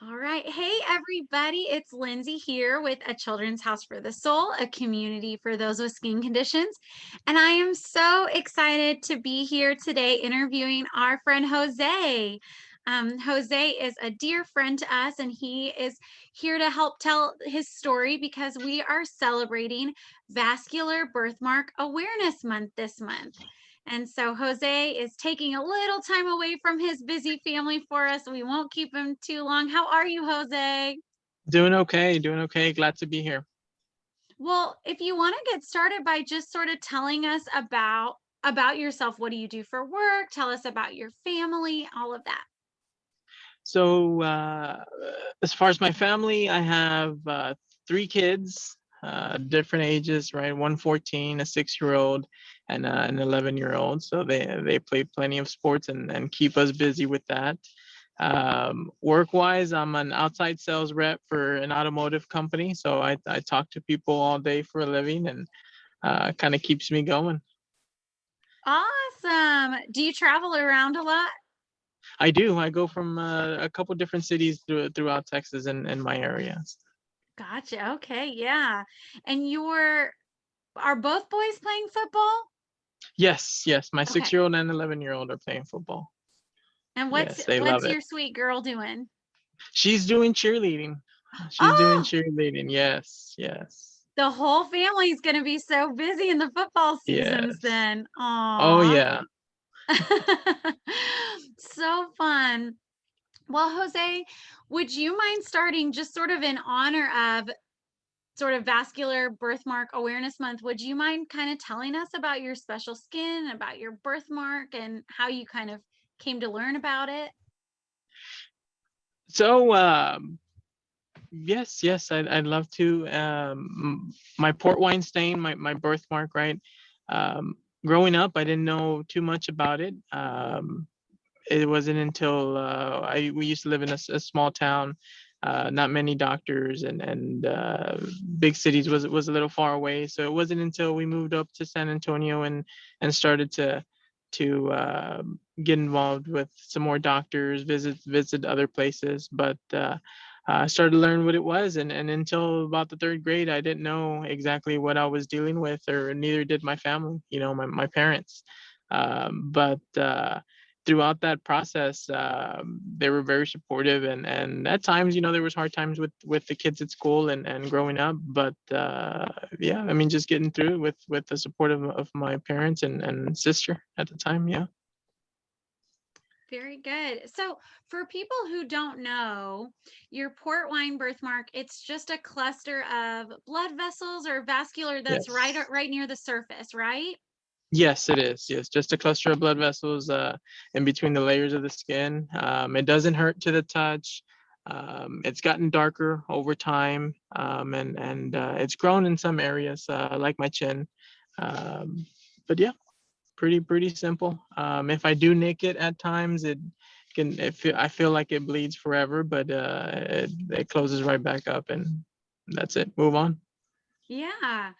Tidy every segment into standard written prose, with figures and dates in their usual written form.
All right. Hey, everybody. It's Lindsay here with a Children's House for the Soul, a community for those with skin conditions. And I am so excited to be here today interviewing our friend Jose. Jose is a dear friend to us, and he is here to help tell his story because we are celebrating Vascular Birthmark Awareness Month this month. And so Jose is taking a little time away from his busy family for us. We won't keep him too long. How are you, Jose? Doing okay, doing okay. Glad to be here. Well, if you want to get started by just sort of telling us about yourself, what do you do for work? Tell us about your family, all of that. So, as far as my family, I have three kids, different ages, right? One 14, a 6-year-old, and an 11-year-old. So they play plenty of sports and keep us busy with that. Work-wise, I'm an outside sales rep for an automotive company. So I talk to people all day for a living and kind of keeps me going. Awesome. Do you travel around a lot? I do. I go from a couple different cities throughout Texas and my areas. Gotcha. Okay, yeah. And are both boys playing football? Yes, yes. My Okay. 6-year-old and 11-year-old are playing football. And what's Yes, they love what's it. your sweet girl doing? She's doing cheerleading. She's doing Oh, cheerleading. Yes, yes, the whole family's gonna be so busy in the football seasons yes. then. Oh Aw. yeah. So fun. Well, Jose, would you mind starting just sort of in honor of sort of Vascular Birthmark Awareness Month? Would you mind kind of telling us about your special skin, about your birthmark, and how you kind of came to learn about it? So yes, yes. I'd love to. My port wine stain, my birthmark, right? Um, Growing up, I didn't know too much about it. It wasn't until we used to live in a small town, not many doctors, and big cities was a little far away. So it wasn't until we moved up to San Antonio and started to get involved with some more doctors, visit other places. But I started to learn what it was, and until about the third grade, I didn't know exactly what I was dealing with, or neither did my family. My parents. But throughout that process, they were very supportive, and at times, there was hard times with the kids at school and growing up. But yeah, I mean, just getting through it with the support of my parents and sister at the time. Yeah. Very good. So, for people who don't know, your port wine birthmark, it's just a cluster of blood vessels or vascular that's Yes. right near the surface, right? Yes, it is. Yes, just a cluster of blood vessels in between the layers of the skin. It doesn't hurt to the touch. It's gotten darker over time, and it's grown in some areas, like my chin. Um, but yeah, pretty simple. If I do nick it at times, I feel like it bleeds forever, but it closes right back up, and that's it. Move on. Yeah.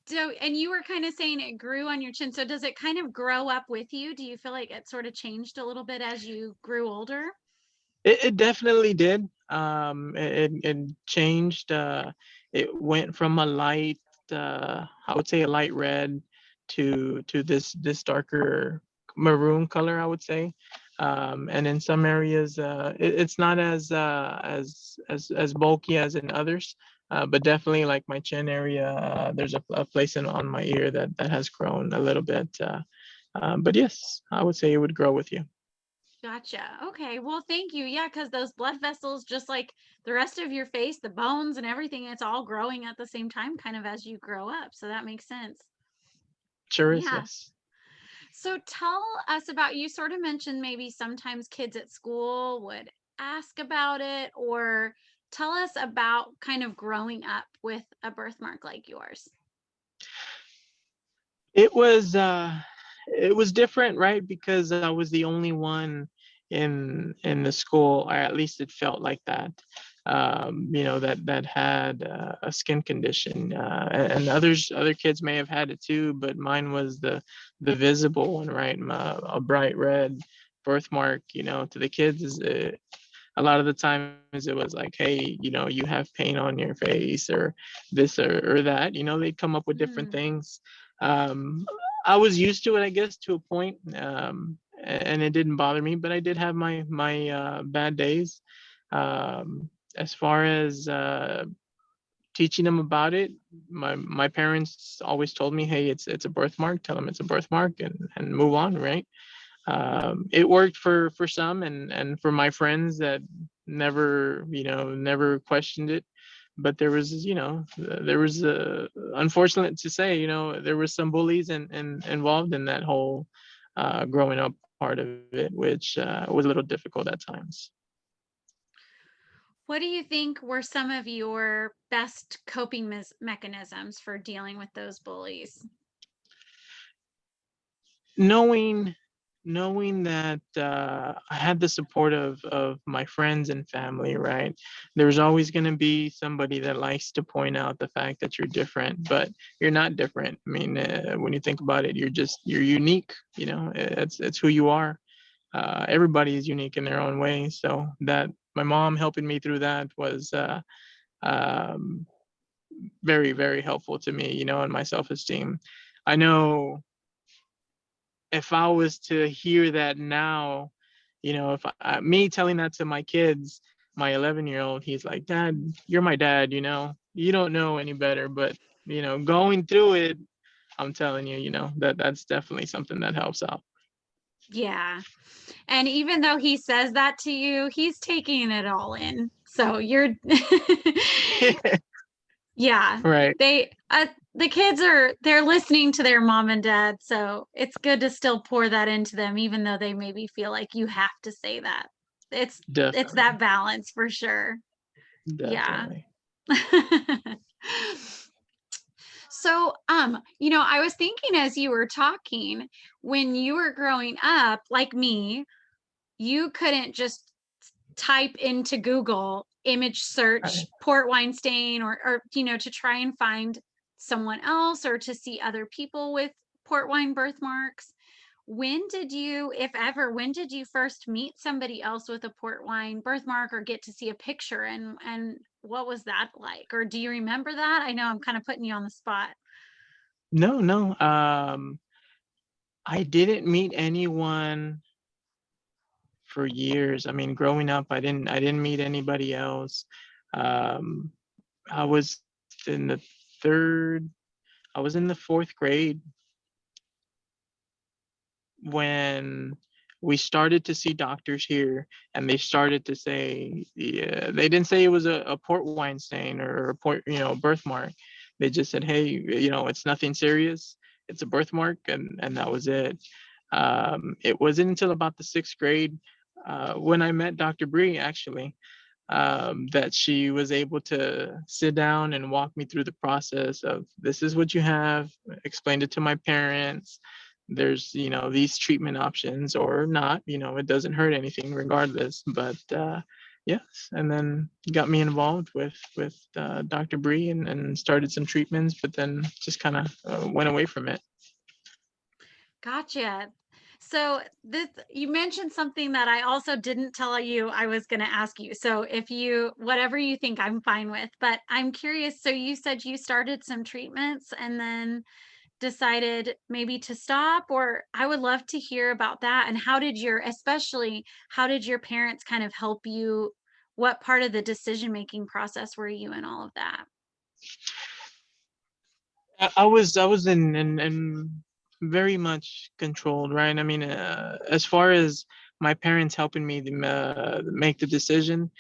So, and you were kind of saying it grew on your chin. So, does it kind of grow up with you? Do you feel like it sort of changed a little bit as you grew older? It definitely did. It changed. It went from a light, I would say a light red, to this darker maroon color, I would say. And in some areas, it's not as bulky as in others. But definitely, like my chin area, there's a place on my ear that has grown a little bit. But yes, I would say it would grow with you. Gotcha. Okay. Well, thank you. Yeah, because those blood vessels, just like the rest of your face, the bones and everything, it's all growing at the same time, kind of as you grow up. So that makes sense. Sure is, Yeah. yes. So tell us about, you sort of mentioned maybe sometimes kids at school would ask about it, or tell us about kind of growing up with a birthmark like yours. It was it was different, right? Because I was the only one in the school, or at least it felt like that. That had a skin condition, and other kids may have had it too, but mine was the visible one, right? A bright red birthmark. To the kids a lot of the times it was like, hey, you have pain on your face, or this or that. They'd come up with different Mm. things. I was used to it, I guess, to a point, and it didn't bother me. But I did have my bad days. As far as teaching them about it, my parents always told me, hey, it's a birthmark. Tell them it's a birthmark, and move on, right? It worked for some, and for my friends that never questioned it. But there was unfortunate to say, there was some bullies and involved in that whole growing up part of it, which was a little difficult at times. What do you think were some of your best coping mechanisms for dealing with those bullies? knowing knowing that I had the support of my friends and family, right? There's always going to be somebody that likes to point out the fact that you're different, but you're not different. I mean, when you think about it, you're unique. It's who you are. Everybody is unique in their own way. So that my mom helping me through that was um, very, very helpful to me, and my self-esteem. I know if I was to hear that now, if me telling that to my kids, my 11-year-old, he's like, Dad, you're my dad, you don't know any better. But, going through it, I'm telling you, that's definitely something that helps out. Yeah. And even though he says that to you, he's taking it all in. So you're yeah. Right. The kids they're listening to their mom and dad, so it's good to still pour that into them even though they maybe feel like you have to say that. It's that Definitely. balance for sure. Yeah. Definitely. So, I was thinking as you were talking, when you were growing up, like me, you couldn't just type into Google image search Right. port wine stain or to try and find someone else or to see other people with port wine birthmarks. When did you, if ever, when did you first meet somebody else with a port wine birthmark or get to see a picture and what was that like? Or do you remember that? I know I'm kind of putting you on the spot. No, no. I didn't meet anyone for years. I mean, growing up, I didn't meet anybody else. Um, I was in the third, I was in the fourth grade when we started to see doctors here, and they started to say, yeah, they didn't say it was a port wine stain or a birthmark. They just said, hey, it's nothing serious. It's a birthmark, and that was it. It wasn't until about the sixth grade, when I met Dr. Bree, actually, that she was able to sit down and walk me through the process of, this is what you have, explained it to my parents. There's, these treatment options or not, it doesn't hurt anything regardless. But yes, and then got me involved with Dr. Bree, and started some treatments, but then just kind of went away from it. Gotcha. So this you mentioned something that I also didn't tell you I was going to ask you. So if you whatever you think I'm fine with, but I'm curious. So you said you started some treatments and then decided maybe to stop, or I would love to hear about that. And how did your parents kind of help you? What part of the decision making process were you in all of that? I was in very much controlled, right? I mean, as far as my parents helping me make the decision,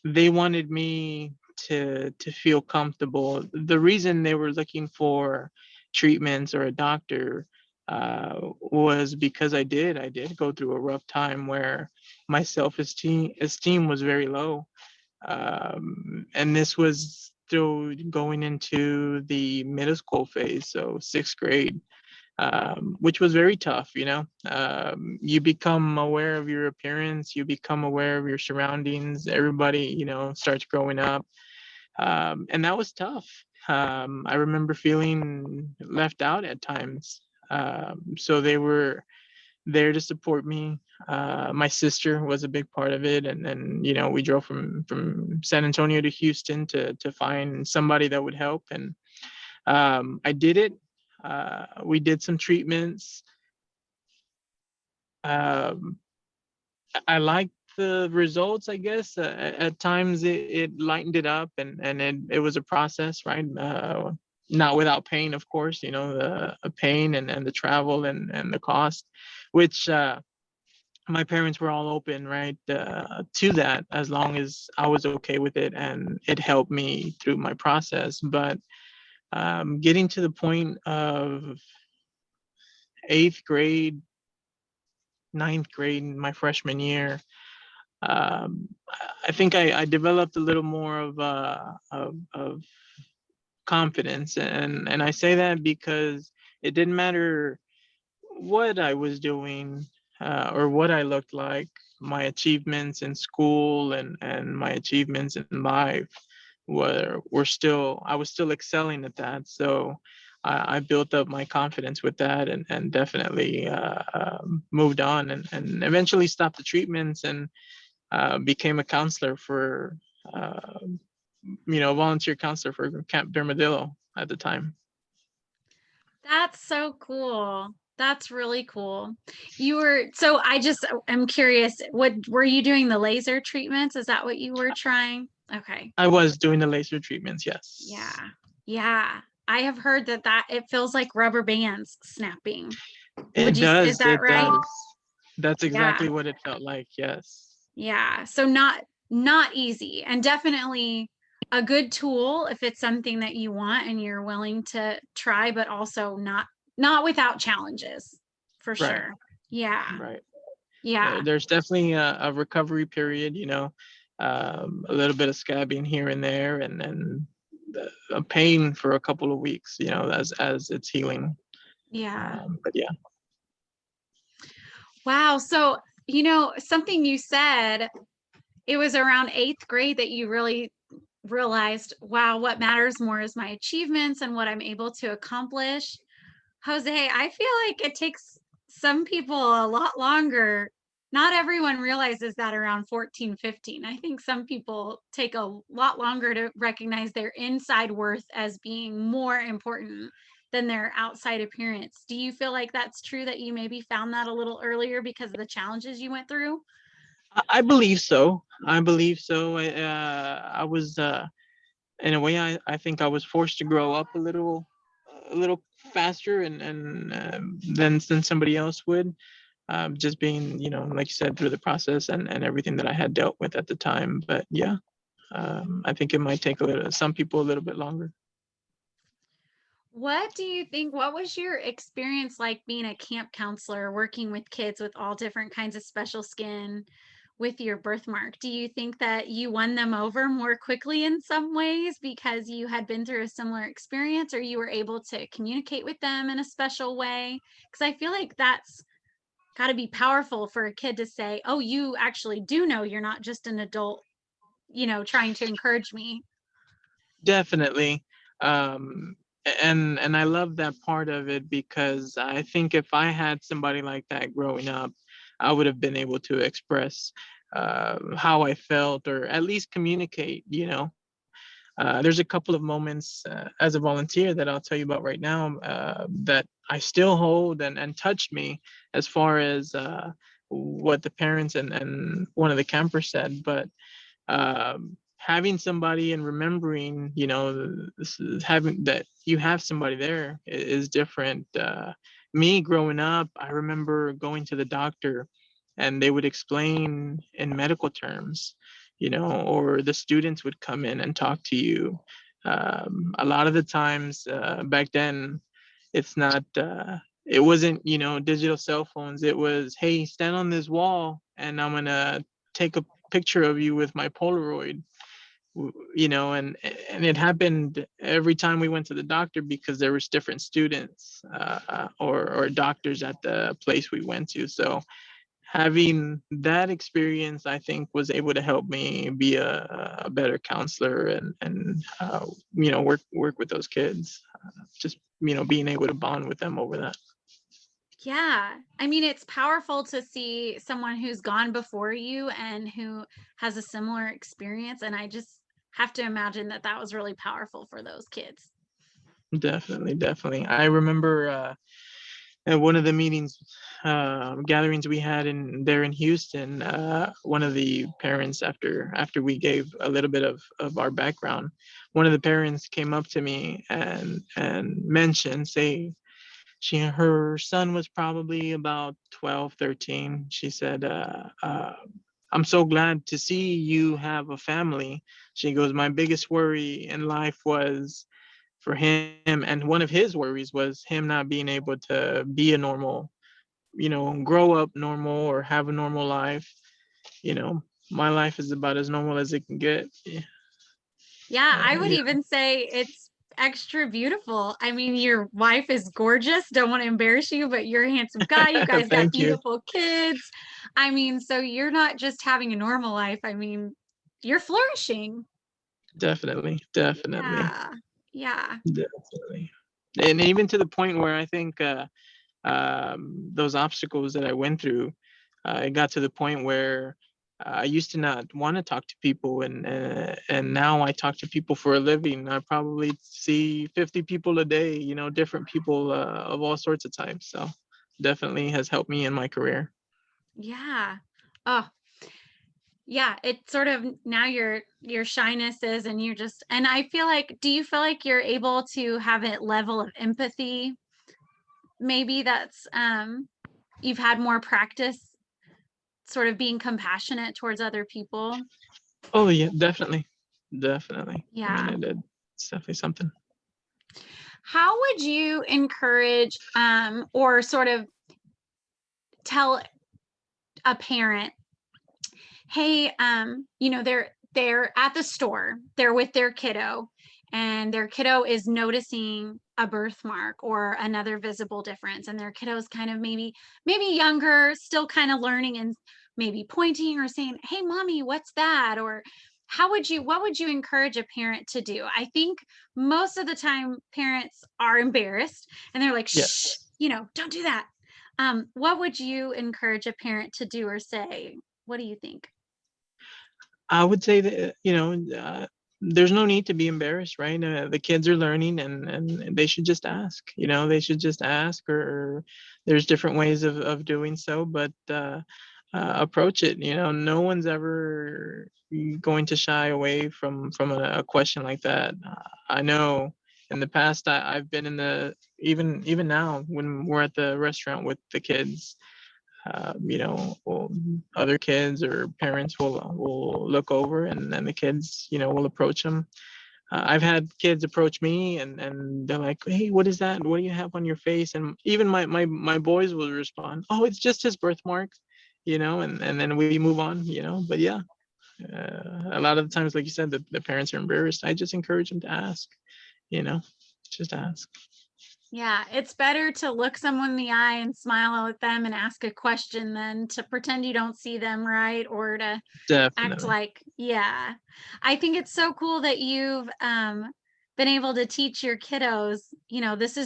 they wanted me to feel comfortable. The reason they were looking for treatments or a doctor was because I did go through a rough time where my self esteem was very low, and this was still going into the middle school phase, so sixth grade, which was very tough. You become aware of your appearance, you become aware of your surroundings. Everybody, starts growing up, and that was tough. I remember feeling left out at times. So they were there to support me. My sister was a big part of it, and we drove from San Antonio to Houston to find somebody that would help, and I did it. We did some treatments. Um, I liked the results, I guess. At times it lightened it up, and it was a process, right? Not without pain, of course, the pain and the travel and the cost, which my parents were all open, right, to that, as long as I was okay with it and it helped me through my process. But getting to the point of 8th grade, 9th grade, my freshman year, um, I think I developed a little more of confidence, and I say that because it didn't matter what I was doing, or what I looked like. My achievements in school and my achievements in life were still, I was still excelling at that. So I built up my confidence with that, and definitely moved on, and eventually stopped the treatments, and became a counselor for, uh, volunteer counselor for Camp Dermadillo at the time. That's so cool. That's really cool. You were so I just am curious, what were you doing the laser treatments? Is that what you were trying? Okay. I was doing the laser treatments, yes. Yeah. Yeah. I have heard that it feels like rubber bands snapping. It Is does, that it right? does. That's Yeah. exactly what it felt like, yes. Yeah. So not easy, and definitely a good tool if it's something that you want and you're willing to try, but also not without challenges, for Right, sure. Yeah. right. Yeah. There's definitely a recovery period, a little bit of scabbing here and there, and then a pain for a couple of weeks, as it's healing. Yeah. But yeah. Wow. So, something you said, it was around 8th grade that you really realized, wow, what matters more is my achievements and what I'm able to accomplish. Jose, I feel like it takes some people a lot longer. Not everyone realizes that around 14, 15. I think some people take a lot longer to recognize their inside worth as being more important than their outside appearance. Do you feel like that's true, that you maybe found that a little earlier because of the challenges you went through? I believe so. I believe so. I was, in a way, I think I was forced to grow up a little faster, and than somebody else would. Just being, like you said, through the process and everything that I had dealt with at the time. But yeah, I think it might take some people a little bit longer. What do you think? What was your experience like being a camp counselor, working with kids with all different kinds of special skin with your birthmark? Do you think that you won them over more quickly in some ways because you had been through a similar experience, or you were able to communicate with them in a special way? Because I feel like that's got to be powerful for a kid to say, oh, you actually do know, you're not just an adult, trying to encourage me. Definitely. And I love that part of it, because I think if I had somebody like that growing up, I would have been able to express how I felt, or at least communicate. There's a couple of moments as a volunteer that I'll tell you about right now, that I still hold and touched me, as far as what the parents and one of the campers said. But having somebody and remembering, this is having that you have somebody there is different. Me growing up, I remember going to the doctor, and they would explain in medical terms, or the students would come in and talk to you. A lot of the times, back then, it's not it wasn't, digital cell phones. It was, hey, stand on this wall and I'm gonna take a picture of you with my Polaroid. And it happened every time we went to the doctor, because there was different students, or doctors at the place we went to. So having that experience, I think, was able to help me be a better counselor, and work with those kids. Just being able to bond with them over that. Yeah. I mean, it's powerful to see someone who's gone before you and who has a similar experience. And I just have to imagine that that was really powerful for those kids. Definitely, definitely. I remember at one of the meetings, gatherings we had in there in Houston, one of the parents, after we gave a little bit of our background, one of the parents came up to me and mentioned, say, her son was probably about 12, 13. She said, I'm so glad to see you have a family. She goes, my biggest worry in life was for him, and one of his worries was him not being able to be a normal, grow up normal or have a normal life. You know, my life is about as normal as it can get. Yeah. Yeah, I would Yeah. even say it's extra beautiful. I mean, your wife is gorgeous. Don't want to embarrass you, but you're a handsome guy. You guys got Thank you. beautiful kids. I mean, so you're not just having a normal life. I mean, you're flourishing. Definitely, definitely, Yeah. Yeah. definitely. And even to the point where I think those obstacles that I went through, it got to the point where I used to not want to talk to people, and now I talk to people for a living. I probably see 50 people a day, different people of all sorts of types. So definitely has helped me in my career. Yeah. Oh, yeah. It's sort of now your shynesses and you're just and I feel like do you feel like you're able to have a level of empathy? Maybe that's you've had more practice sort of being compassionate towards other people. Oh yeah, definitely, definitely. I mean, Yeah. it's definitely something. How would you encourage or sort of tell a parent, hey, they're at the store, they're with their kiddo, and their kiddo is noticing a birthmark or another visible difference, and their kiddo's kind of maybe younger, still kind of learning and maybe pointing or saying, "Hey, mommy, what's that?" Or what would you encourage a parent to do? I think most of the time parents are embarrassed and they're like, "Shh, Yes. don't do that." What would you encourage a parent to do or say? What do you think? I would say that, there's no need to be embarrassed, right? The kids are learning, and they should just ask. They should just ask, or there's different ways of doing so, but approach it. No one's ever going to shy away from a question like that. I know in the past I've been in the even now when we're at the restaurant with the kids, other kids or parents will look over, and then the kids, will approach them. I've had kids approach me, and they're like, "Hey, what is that? What do you have on your face?" And even my boys will respond, "Oh, it's just his birthmark," and then we move on, But yeah, a lot of the times, like you said, the parents are embarrassed. I just encourage them to ask, you know, just ask. Yeah, it's better to look someone in the eye and smile at them and ask a question than to pretend you don't see them, right? Or to act Definitely. like, yeah. I think it's so cool that you've been able to teach your kiddos, this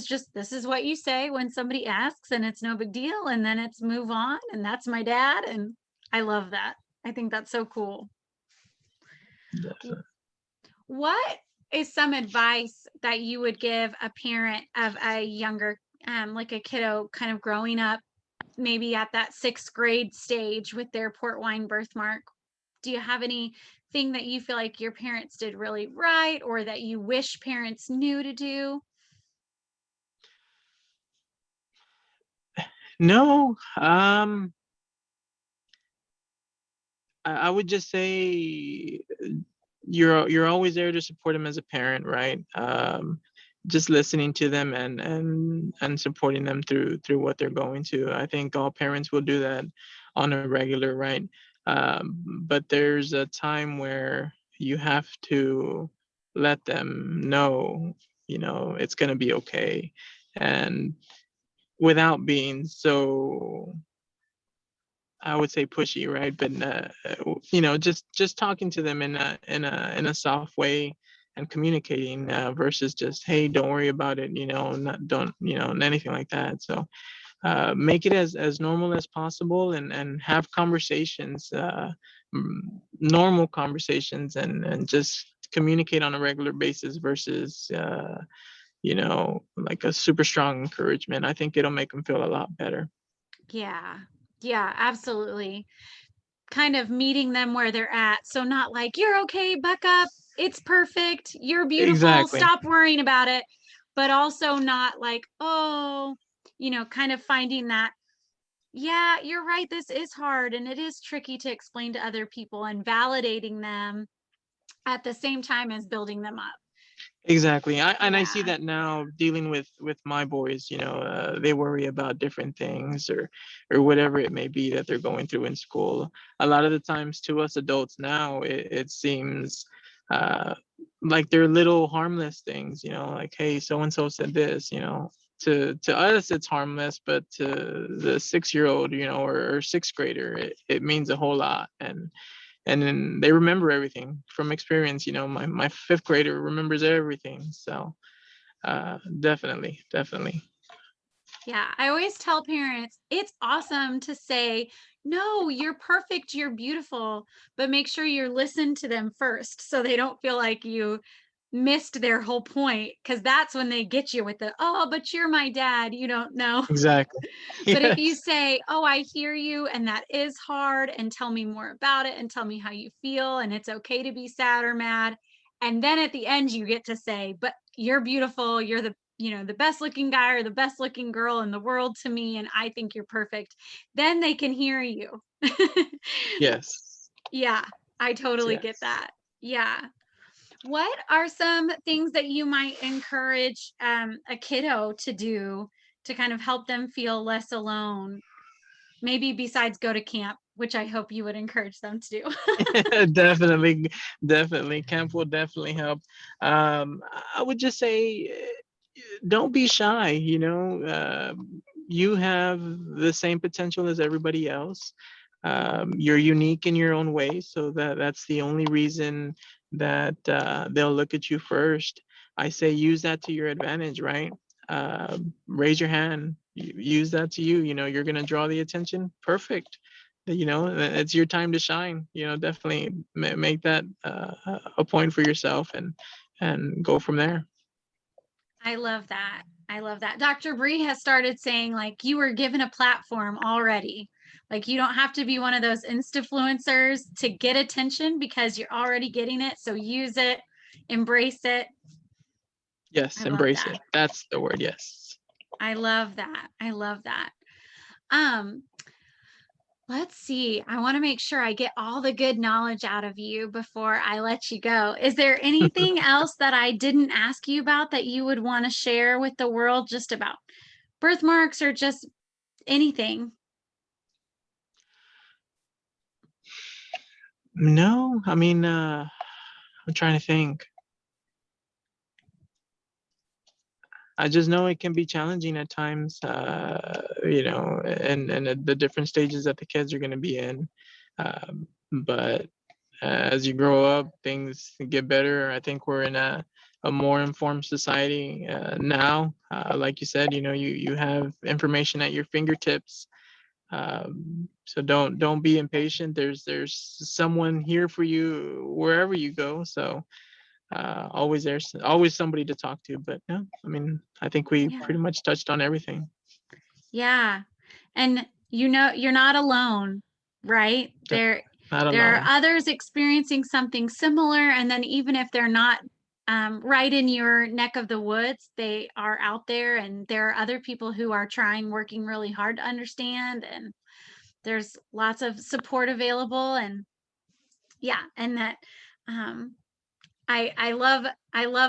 is what you say when somebody asks and it's no big deal and then it's move on and that's my dad and I love that. I think that's so cool. Definitely. What is some advice that you would give a parent of a younger, like a kiddo kind of growing up, maybe at that sixth grade stage with their port wine birthmark? Do you have anything that you feel like your parents did really right or that you wish parents knew to do? No, I would just say you're always there to support them as a parent, right? Just listening to them and supporting them through what they're going to. I think all parents will do that on a regular, right? But there's a time where you have to let them know, it's gonna be okay, and without being so, I would say, pushy, right? But just talking to them in a soft way and communicating, versus just, hey, don't worry about it, not don't, and anything like that. So make it as normal as possible, and have conversations, normal conversations, and just communicate on a regular basis versus like a super strong encouragement. I think it'll make them feel a lot better. Yeah. Yeah, absolutely. Kind of meeting them where they're at. So not like, "You're okay, buck up. It's perfect. You're beautiful. Exactly. Stop worrying about it." But also not like, "Oh," kind of finding that, "Yeah, you're right. This is hard and it is tricky to explain to other people," and validating them at the same time as building them up. Exactly. I see Yeah. that now dealing with my boys. They worry about different things, or whatever it may be that they're going through in school. A lot of the times, to us adults now, it seems uh, like they're little harmless things. Like, hey, so and so said this. To us it's harmless, but to the 6-year-old, or sixth grader, it means a whole lot. And then they remember everything from experience. My fifth grader remembers everything. So definitely. Yeah, I always tell parents it's awesome to say, "No, you're perfect, you're beautiful," but make sure you listen to them first so they don't feel like you missed their whole point, because that's when they get you with the, "Oh, but you're my dad, you don't know." Exactly. But if you Yes. say, "Oh, I hear you and that is hard, and tell me more about it and tell me how you feel, and it's okay to be sad or mad." And then at the end you get to say, "But you're beautiful, you're the best looking guy or the best looking girl in the world to me and I think you're perfect." Then they can hear you. Yes. Yeah, I totally get Yes. that. Yeah. What are some things that you might encourage a kiddo to do to kind of help them feel less alone? Maybe besides go to camp, which I hope you would encourage them to do. Definitely, definitely. Camp will definitely help. I would just say, don't be shy. You have the same potential as everybody else. You're unique in your own way, so that's the only reason that they'll look at you first. I say use that to your advantage, right? Raise your hand. Use that to you. You're gonna draw the attention. Perfect. It's your time to shine. Definitely make that a point for yourself, and go from there. I love that. I love that. Dr. Bree has started saying, like, you were given a platform already. Like, you don't have to be one of those influencers to get attention because you're already getting it. So use it, embrace it. I Yes, love embrace that. it. That's the word. Yes. I love that. I love that. Um, let's see. I want to make sure I get all the good knowledge out of you before I let you go. Is there anything else that I didn't ask you about that you would want to share with the world just about birthmarks or just anything? No, I mean, I'm trying to think. I just know it can be challenging at times, and at the different stages that the kids are going to be in. But as you grow up, things get better. I think we're in a more informed society now. Like you said, you have information at your fingertips. So don't be impatient. There's someone here for you wherever you go. So always there's always somebody to talk to. But no, I mean, I think we Yeah. pretty much touched on everything. Yeah. And you're not alone, right? That- Not There are alone. others experiencing something similar, and then even if they're not right in your neck of the woods, they are out there, and there are other people who are trying, working really hard to understand, and there's lots of support available. And yeah, and that um, I love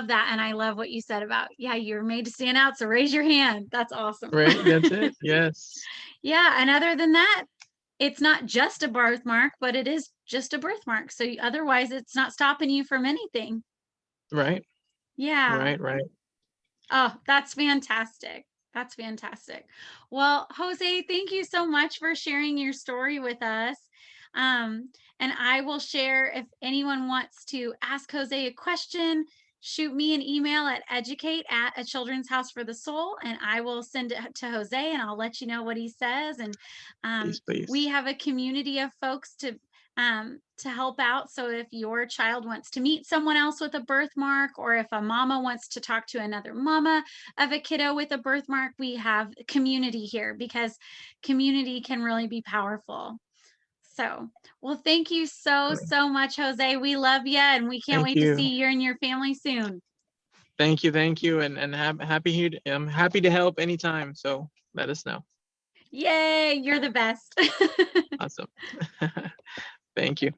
that, and I love what you said about, yeah, you're made to stand out, so raise your hand. That's awesome. Right. That's it. Yes. Yeah, and other than that, it's not just a birthmark, but it is just a birthmark. So otherwise, it's not stopping you from anything. Right. Yeah. Right. Oh, that's fantastic. That's fantastic. Well, Jose, thank you so much for sharing your story with us. Um, and I will share if anyone wants to ask Jose a question. shoot me an email at educate at a children's house for the soul, and I will send it to Jose, and I'll let you know what he says. And Please, we please. have a community of folks to help out. So if your child wants to meet someone else with a birthmark, or if a mama wants to talk to another mama of a kiddo with a birthmark, we have community here, because community can really be powerful. So, well, thank you so, so much, Jose. We love you, and we can't Thank wait to you. see you and your family soon. Thank you, and happy here. I'm happy to help anytime. So let us know. Yay, you're the best. Awesome. Thank you.